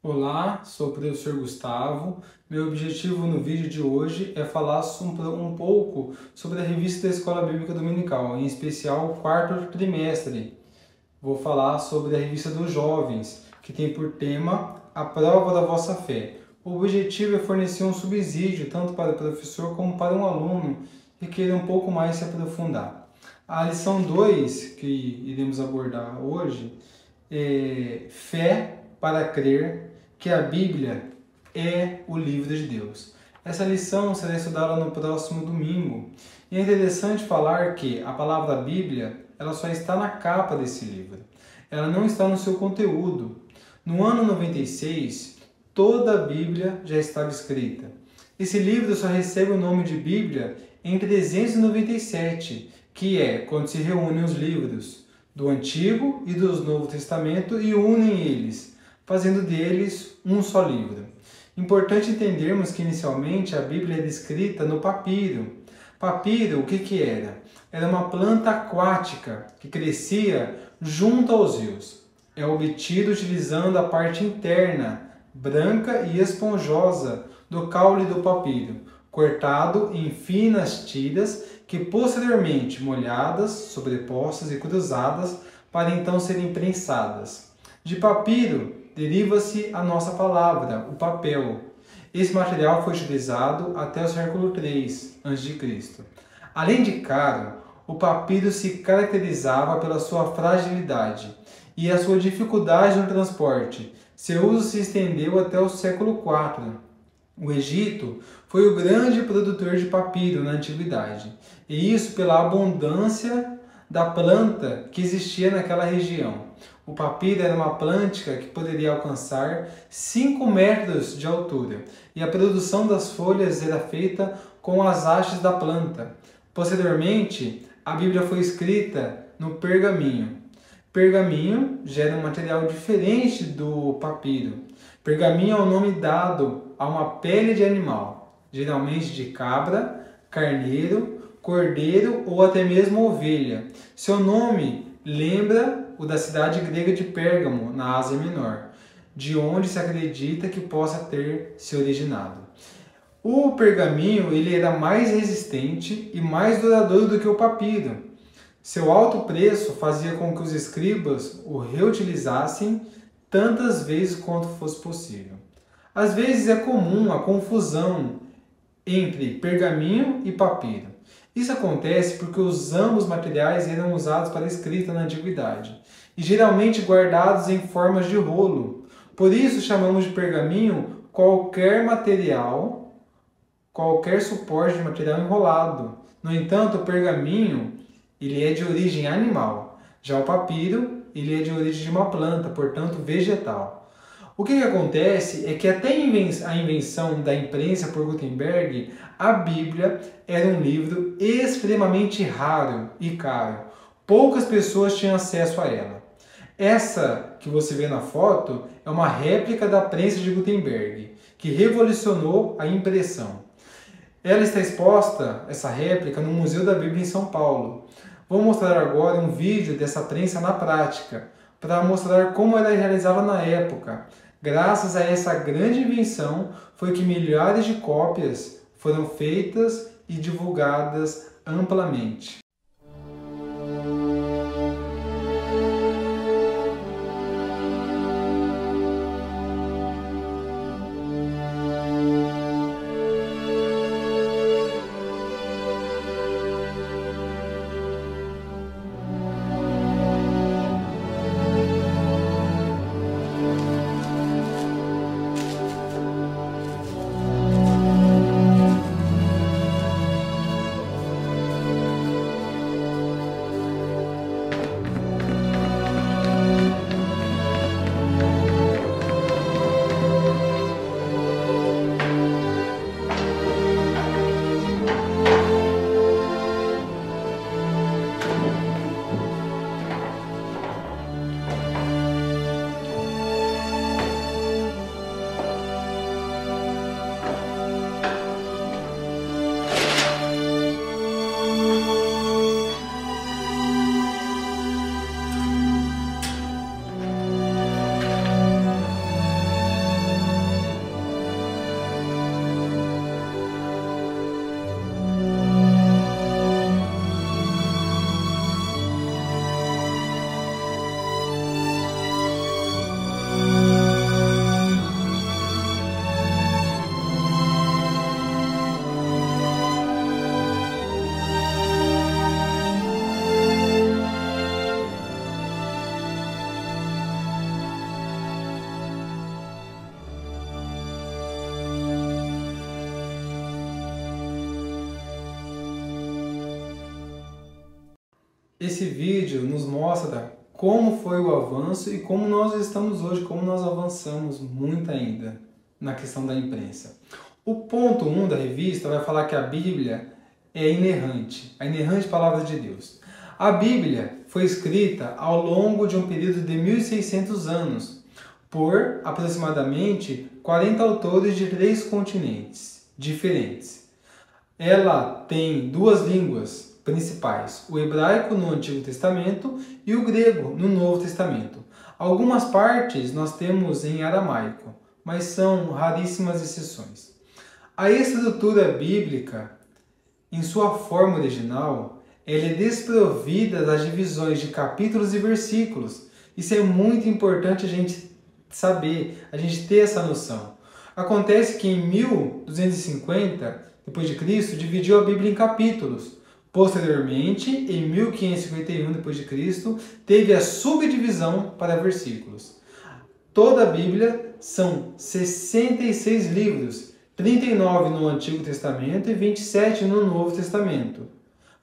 Olá, sou o professor Gustavo. Meu objetivo no vídeo de hoje é falar um pouco sobre a revista da Escola Bíblica Dominical, em especial o quarto trimestre. Vou falar sobre a revista dos jovens, que tem por tema a prova da vossa fé. O objetivo é fornecer um subsídio tanto para o professor como para um aluno que queira um pouco mais se aprofundar. A lição 2 que iremos abordar hoje é fé para crer que a Bíblia é o livro de Deus. Essa lição será estudada no próximo domingo. E é interessante falar que a palavra Bíblia, ela só está na capa desse livro. Ela não está no seu conteúdo. No ano 96, toda a Bíblia já estava escrita. Esse livro só recebe o nome de Bíblia em 397, que é quando se reúnem os livros do Antigo e do Novo Testamento e unem eles, fazendo deles um só livro. Importante entendermos que inicialmente a Bíblia era escrita no papiro. Papiro, o que era? Era uma planta aquática que crescia junto aos rios. É obtido utilizando a parte interna, branca e esponjosa, do caule do papiro, cortado em finas tiras que posteriormente molhadas, sobrepostas e cruzadas para então serem prensadas. De papiro deriva-se a nossa palavra, o papel. Esse material foi utilizado até o século III a.C. Além de caro, o papiro se caracterizava pela sua fragilidade e a sua dificuldade no transporte. Seu uso se estendeu até o século IV. O Egito foi o grande produtor de papiro na antiguidade, e isso pela abundância da planta que existia naquela região. O papiro era uma planta que poderia alcançar 5 metros de altura, e a produção das folhas era feita com as hastes da planta. Posteriormente, a Bíblia foi escrita no pergaminho. Pergaminho gera um material diferente do papiro. Pergaminho é o nome dado a uma pele de animal, geralmente de cabra, carneiro, cordeiro ou até mesmo ovelha. Seu nome lembra o da cidade grega de Pérgamo, na Ásia Menor, de onde se acredita que possa ter se originado. O pergaminho ele era mais resistente e mais duradouro do que o papiro. Seu alto preço fazia com que os escribas o reutilizassem tantas vezes quanto fosse possível. Às vezes é comum a confusão entre pergaminho e papiro. Isso acontece porque os ambos materiais eram usados para escrita na antiguidade e geralmente guardados em formas de rolo. Por isso chamamos de pergaminho qualquer material, qualquer suporte de material enrolado. No entanto, o pergaminho ele é de origem animal, já o papiro ele é de origem de uma planta, portanto vegetal. O que acontece é que até a invenção da imprensa por Gutenberg, a Bíblia era um livro extremamente raro e caro. Poucas pessoas tinham acesso a ela. Essa que você vê na foto é uma réplica da prensa de Gutenberg, que revolucionou a impressão. Ela está exposta, essa réplica, no Museu da Bíblia em São Paulo. Vou mostrar agora um vídeo dessa prensa na prática, para mostrar como ela realizava na época. Graças a essa grande invenção, foi que milhares de cópias foram feitas e divulgadas amplamente. Esse vídeo nos mostra como foi o avanço e como nós estamos hoje, como nós avançamos muito ainda na questão da imprensa. O ponto 1 da revista vai falar que a Bíblia é inerrante, a inerrante palavra de Deus. A Bíblia foi escrita ao longo de um período de 1600 anos por aproximadamente 40 autores de 3 continentes diferentes. Ela tem 2 línguas principais, o hebraico no Antigo Testamento e o grego no Novo Testamento. Algumas partes nós temos em aramaico, mas são raríssimas exceções. A estrutura bíblica, em sua forma original, ela é desprovida das divisões de capítulos e versículos. Isso é muito importante a gente saber, a gente ter essa noção. Acontece que em 1250 depois de Cristo, dividiu a Bíblia em capítulos. Posteriormente, em 1551 depois de Cristo, teve a subdivisão para versículos. Toda a Bíblia são 66 livros, 39 no Antigo Testamento e 27 no Novo Testamento.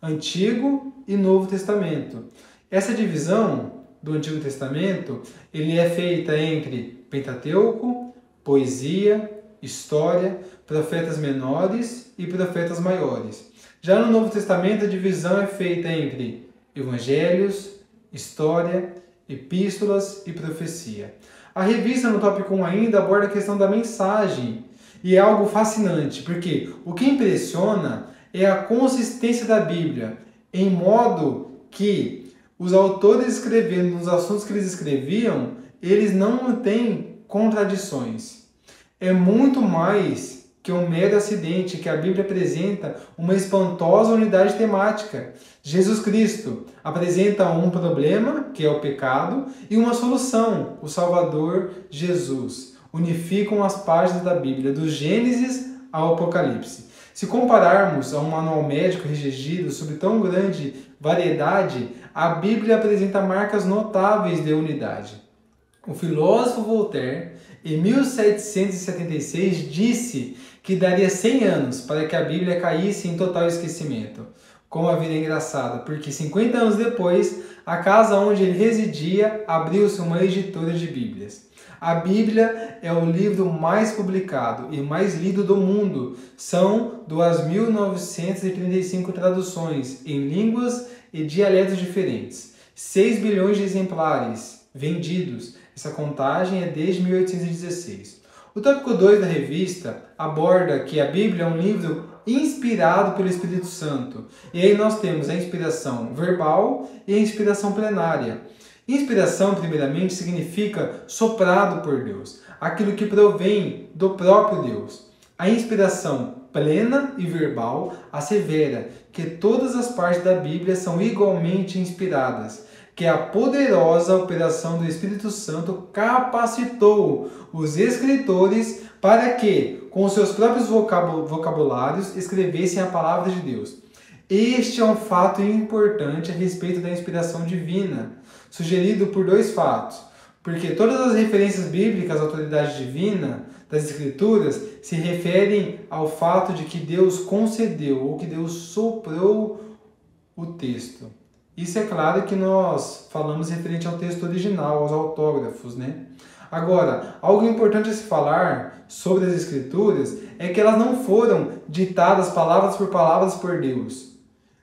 Antigo e Novo Testamento. Essa divisão do Antigo Testamento, ele é feita entre Pentateuco, poesia, história, profetas menores e profetas maiores. Já no Novo Testamento, a divisão é feita entre evangelhos, história, epístolas e profecia. A revista, no tópico 1 ainda, aborda a questão da mensagem. E é algo fascinante, porque o que impressiona é a consistência da Bíblia, em modo que os autores escrevendo nos assuntos que eles escreviam, eles não têm contradições. É muito mais que um mero acidente, que a Bíblia apresenta uma espantosa unidade temática. Jesus Cristo apresenta um problema, que é o pecado, e uma solução, o Salvador Jesus. Unificam as páginas da Bíblia, do Gênesis ao Apocalipse. Se compararmos a um manual médico redigido sobre tão grande variedade, a Bíblia apresenta marcas notáveis de unidade. O filósofo Voltaire, em 1776, disse que daria 100 anos para que a Bíblia caísse em total esquecimento. Como a vida é engraçada, porque 50 anos depois, a casa onde ele residia abriu-se uma editora de Bíblias. A Bíblia é o livro mais publicado e mais lido do mundo. São 2.935 traduções em línguas e dialetos diferentes. 6 bilhões de exemplares vendidos. Essa contagem é desde 1816. O tópico 2 da revista aborda que a Bíblia é um livro inspirado pelo Espírito Santo. E aí nós temos a inspiração verbal e a inspiração plenária. Inspiração, primeiramente, significa soprado por Deus, aquilo que provém do próprio Deus. A inspiração plena e verbal assevera que todas as partes da Bíblia são igualmente inspiradas, que a poderosa operação do Espírito Santo capacitou os escritores para que, com seus próprios vocabulários, escrevessem a palavra de Deus. Este é um fato importante a respeito da inspiração divina, sugerido por 2 fatos. Porque todas as referências bíblicas à autoridade divina das Escrituras se referem ao fato de que Deus concedeu ou que Deus soprou o texto. Isso é claro que nós falamos referente ao texto original, aos autógrafos, né? Agora, algo importante a se falar sobre as Escrituras é que elas não foram ditadas palavras por Deus,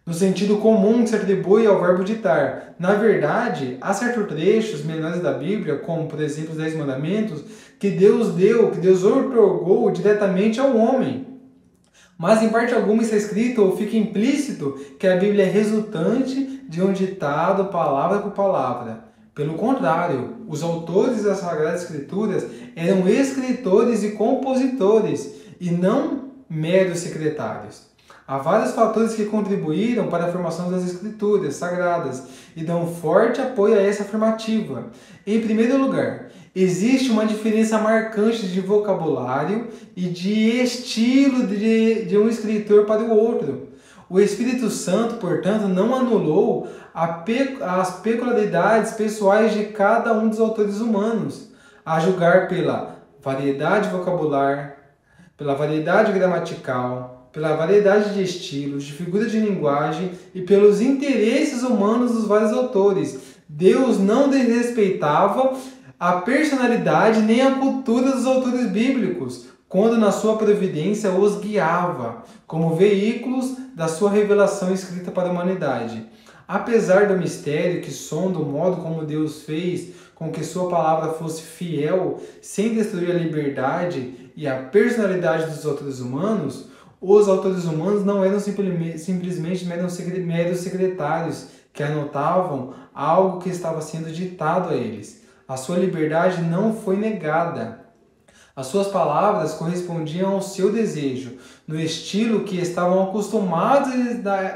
no sentido comum que se atribui ao verbo ditar. Na verdade, há certos trechos menores da Bíblia, como por exemplo os 10 Mandamentos, que Deus outorgou diretamente ao homem. Mas em parte alguma está escrito ou fica implícito que a Bíblia é resultante de um ditado palavra por palavra. Pelo contrário, os autores das Sagradas Escrituras eram escritores e compositores, e não meros secretários. Há vários fatores que contribuíram para a formação das Escrituras Sagradas e dão forte apoio a essa afirmativa. Em primeiro lugar, existe uma diferença marcante de vocabulário e de estilo de um escritor para o outro. O Espírito Santo, portanto, não anulou as peculiaridades pessoais de cada um dos autores humanos, a julgar pela variedade vocabular, pela variedade gramatical, pela variedade de estilos, de figura de linguagem e pelos interesses humanos dos vários autores. Deus não desrespeitava a personalidade nem a cultura dos autores bíblicos, quando na sua providência os guiava, como veículos da sua revelação escrita para a humanidade. Apesar do mistério que sonda o modo como Deus fez com que sua palavra fosse fiel, sem destruir a liberdade e a personalidade dos autores humanos, os autores humanos não eram simplesmente meros secretários que anotavam algo que estava sendo ditado a eles. A sua liberdade não foi negada. As suas palavras correspondiam ao seu desejo, no estilo que estavam acostumados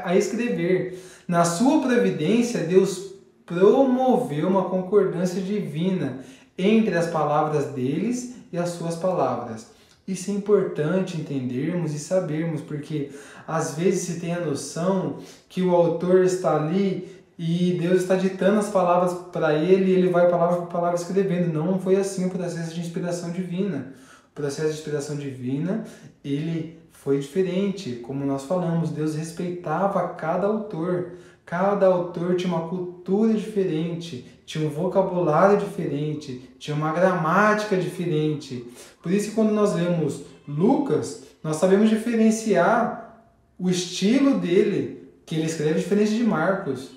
a escrever. Na sua providência, Deus promoveu uma concordância divina entre as palavras deles e as suas palavras. Isso é importante entendermos e sabermos, porque às vezes se tem a noção que o autor está ali e Deus está ditando as palavras para ele e ele vai palavra por palavra escrevendo. Não foi assim o processo de inspiração divina. O processo de inspiração divina, ele foi diferente. Como nós falamos, Deus respeitava cada autor. Cada autor tinha uma cultura diferente, tinha um vocabulário diferente, tinha uma gramática diferente. Por isso, quando nós lemos Lucas, nós sabemos diferenciar o estilo dele, que ele escreve diferente de Marcos,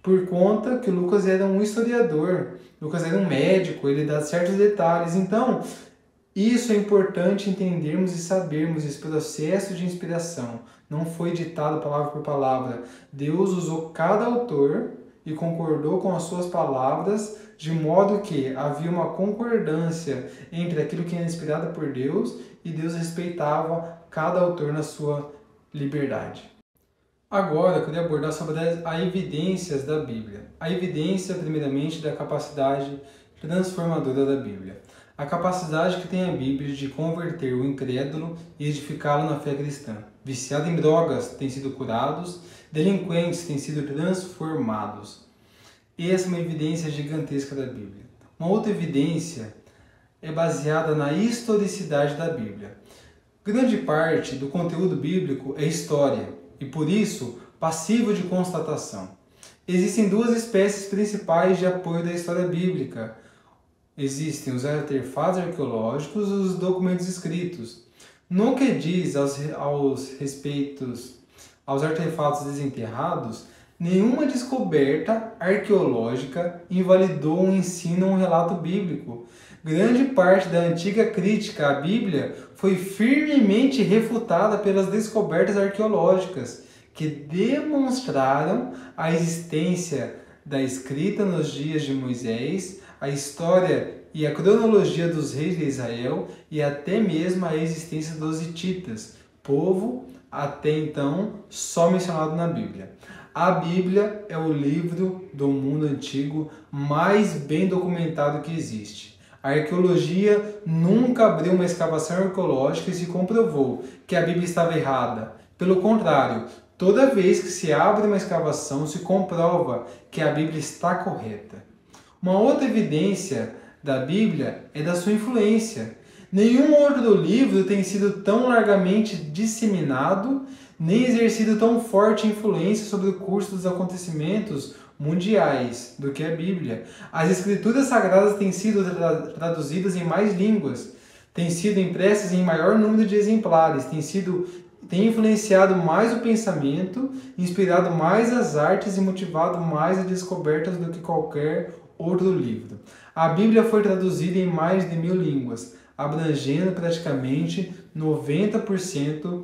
por conta que o Lucas era um historiador, Lucas era um médico, ele dá certos detalhes. Então, isso é importante entendermos e sabermos esse processo de inspiração. Não foi ditado palavra por palavra. Deus usou cada autor e concordou com as suas palavras, de modo que havia uma concordância entre aquilo que era inspirado por Deus e Deus respeitava cada autor na sua liberdade. Agora, eu queria abordar sobre as evidências da Bíblia. A evidência, primeiramente, da capacidade transformadora da Bíblia. A capacidade que tem a Bíblia de converter o incrédulo e edificá-lo na fé cristã. Viciados em drogas têm sido curados, delinquentes têm sido transformados. Essa é uma evidência gigantesca da Bíblia. Uma outra evidência é baseada na historicidade da Bíblia. Grande parte do conteúdo bíblico é história e, por isso, passível de constatação. Existem duas espécies principais de apoio da história bíblica. Existem os artefatos arqueológicos e os documentos escritos. No que diz aos artefatos desenterrados, nenhuma descoberta arqueológica invalidou um ensino ou um relato bíblico. Grande parte da antiga crítica à Bíblia foi firmemente refutada pelas descobertas arqueológicas, que demonstraram a existência da escrita nos dias de Moisés, a história e a cronologia dos reis de Israel e até mesmo a existência dos hititas, povo até então só mencionado na Bíblia. A Bíblia é o livro do mundo antigo mais bem documentado que existe. A arqueologia nunca abriu uma escavação arqueológica e se comprovou que a Bíblia estava errada. Pelo contrário, toda vez que se abre uma escavação, se comprova que a Bíblia está correta. Uma outra evidência da Bíblia é da sua influência. Nenhum outro livro tem sido tão largamente disseminado, nem exercido tão forte influência sobre o curso dos acontecimentos mundiais do que a Bíblia. As Escrituras Sagradas têm sido traduzidas em mais línguas, têm sido impressas em maior número de exemplares, têm influenciado mais o pensamento, inspirado mais as artes e motivado mais as descobertas do que qualquer outro livro. A Bíblia foi traduzida em mais de 1000 línguas, abrangendo praticamente 90%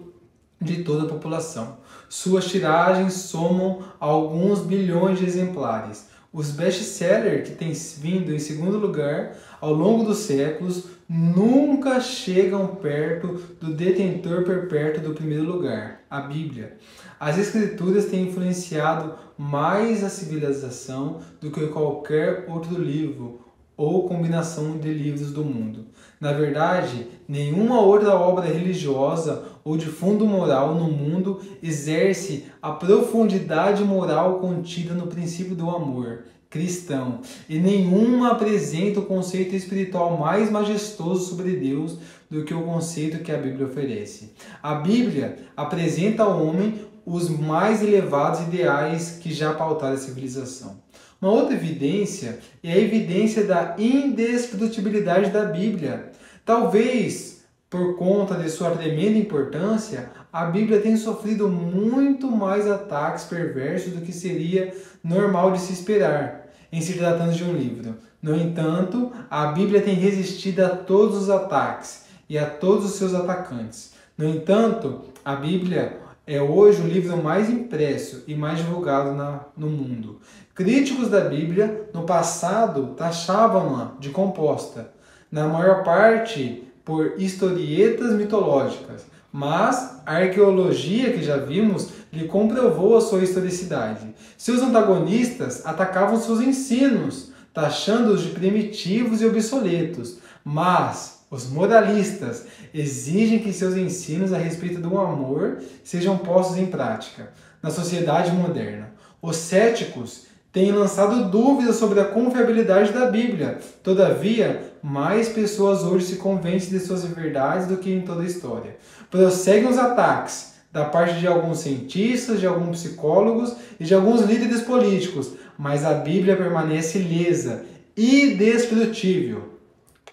de toda a população. Suas tiragens somam alguns bilhões de exemplares. Os best-sellers, que têm vindo em segundo lugar ao longo dos séculos, nunca chegam perto do detentor perpétuo do primeiro lugar, a Bíblia. As Escrituras têm influenciado mais a civilização do que qualquer outro livro ou combinação de livros do mundo. Na verdade, nenhuma outra obra religiosa ou de fundo moral no mundo exerce a profundidade moral contida no princípio do amor. cristão, e nenhuma apresenta o conceito espiritual mais majestoso sobre Deus do que o conceito que a Bíblia oferece. A Bíblia apresenta ao homem os mais elevados ideais que já pautaram a civilização. Uma outra evidência é a evidência da indestrutibilidade da Bíblia. Talvez, por conta de sua tremenda importância, a Bíblia tenha sofrido muito mais ataques perversos do que seria normal de se esperar em se tratando de um livro. No entanto, a Bíblia tem resistido a todos os ataques e a todos os seus atacantes. No entanto, a Bíblia é hoje o livro mais impresso e mais divulgado no mundo. Críticos da Bíblia, no passado, taxavam-na de composta, na maior parte por historietas mitológicas, mas a arqueologia que já vimos lhe comprovou a sua historicidade. Seus antagonistas atacavam seus ensinos, taxando-os de primitivos e obsoletos, mas os moralistas exigem que seus ensinos a respeito do amor sejam postos em prática na sociedade moderna. Os céticos têm lançado dúvidas sobre a confiabilidade da Bíblia. Todavia, mais pessoas hoje se convencem de suas verdades do que em toda a história. Prosseguem os ataques da parte de alguns cientistas, de alguns psicólogos e de alguns líderes políticos, mas a Bíblia permanece ilesa, indestrutível.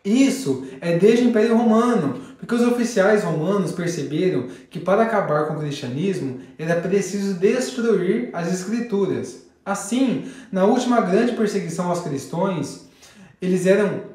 Isso é desde o Império Romano, porque os oficiais romanos perceberam que para acabar com o cristianismo era preciso destruir as Escrituras. Assim, na última grande perseguição aos cristãos,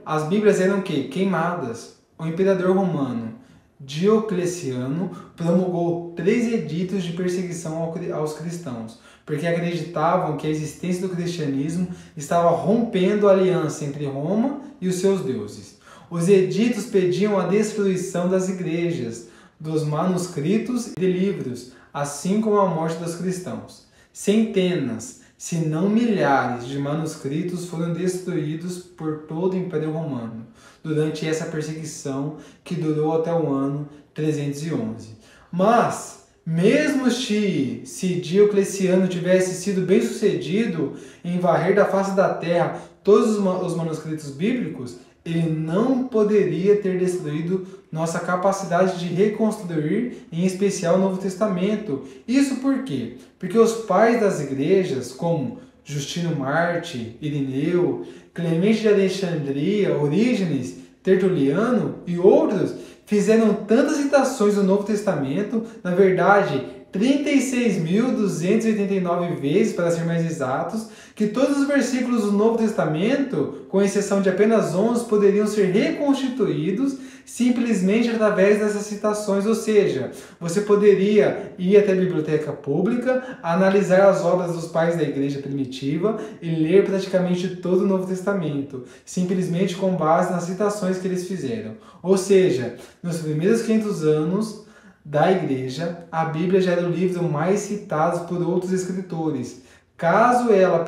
as Bíblias eram queimadas. O imperador romano Diocleciano promulgou 3 editos de perseguição aos cristãos, porque acreditavam que a existência do cristianismo estava rompendo a aliança entre Roma e os seus deuses. Os editos pediam a destruição das igrejas, dos manuscritos e de livros, assim como a morte dos cristãos. Centenas, se não milhares de manuscritos foram destruídos por todo o Império Romano durante essa perseguição que durou até o ano 311. Mas, mesmo se Diocleciano tivesse sido bem sucedido em varrer da face da terra todos os manuscritos bíblicos, ele não poderia ter destruído nossa capacidade de reconstruir, em especial o Novo Testamento. Isso por quê? Porque os pais das igrejas, como Justino Marte, Irineu, Clemente de Alexandria, Orígenes, Tertuliano e outros, fizeram tantas citações do Novo Testamento, na verdade, 36.289 vezes, para ser mais exatos, que todos os versículos do Novo Testamento, com exceção de apenas 11, poderiam ser reconstituídos simplesmente através dessas citações. Ou seja, você poderia ir até a biblioteca pública, analisar as obras dos pais da igreja primitiva e ler praticamente todo o Novo Testamento, simplesmente com base nas citações que eles fizeram. Ou seja, nos primeiros 500 anos da igreja, a Bíblia já era o livro mais citado por outros escritores. Caso ela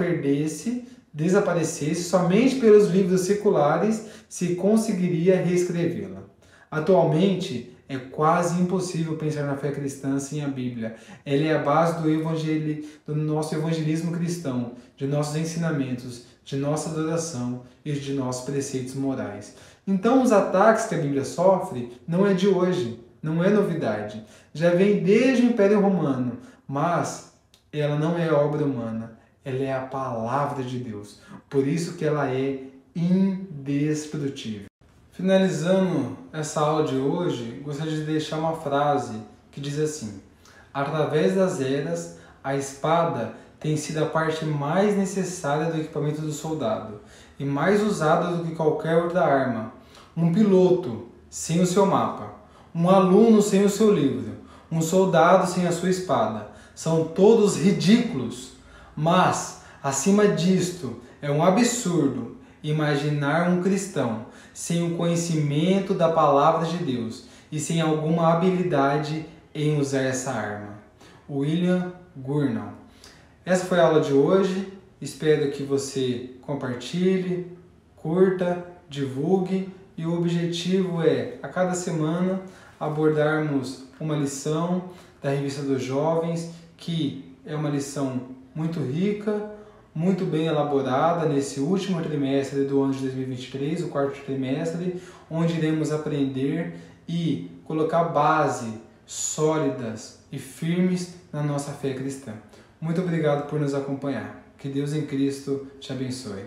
desaparecesse, somente pelos livros seculares se conseguiria reescrevê-la. Atualmente, é quase impossível pensar na fé cristã sem a Bíblia. Ela é a base do nosso evangelismo cristão, de nossos ensinamentos, de nossa adoração e de nossos preceitos morais. Então, os ataques que a Bíblia sofre não é de hoje, não é novidade. Já vem desde o Império Romano, mas ela não é obra humana, ela é a palavra de Deus. Por isso que ela é indestrutível. Finalizando essa aula de hoje, gostaria de deixar uma frase que diz assim: através das eras, a espada tem sido a parte mais necessária do equipamento do soldado e mais usada do que qualquer outra arma. Um piloto sem o seu mapa, um aluno sem o seu livro, um soldado sem a sua espada, são todos ridículos. Mas, acima disto, é um absurdo imaginar um cristão sem o conhecimento da palavra de Deus e sem alguma habilidade em usar essa arma. William Gurnall. Essa foi a aula de hoje. Espero que você compartilhe, curta, divulgue. E o objetivo é, a cada semana, abordarmos uma lição da Revista dos Jovens, que é uma lição muito rica, muito bem elaborada nesse último trimestre do ano de 2023, o quarto trimestre, onde iremos aprender e colocar bases sólidas e firmes na nossa fé cristã. Muito obrigado por nos acompanhar. Que Deus em Cristo te abençoe.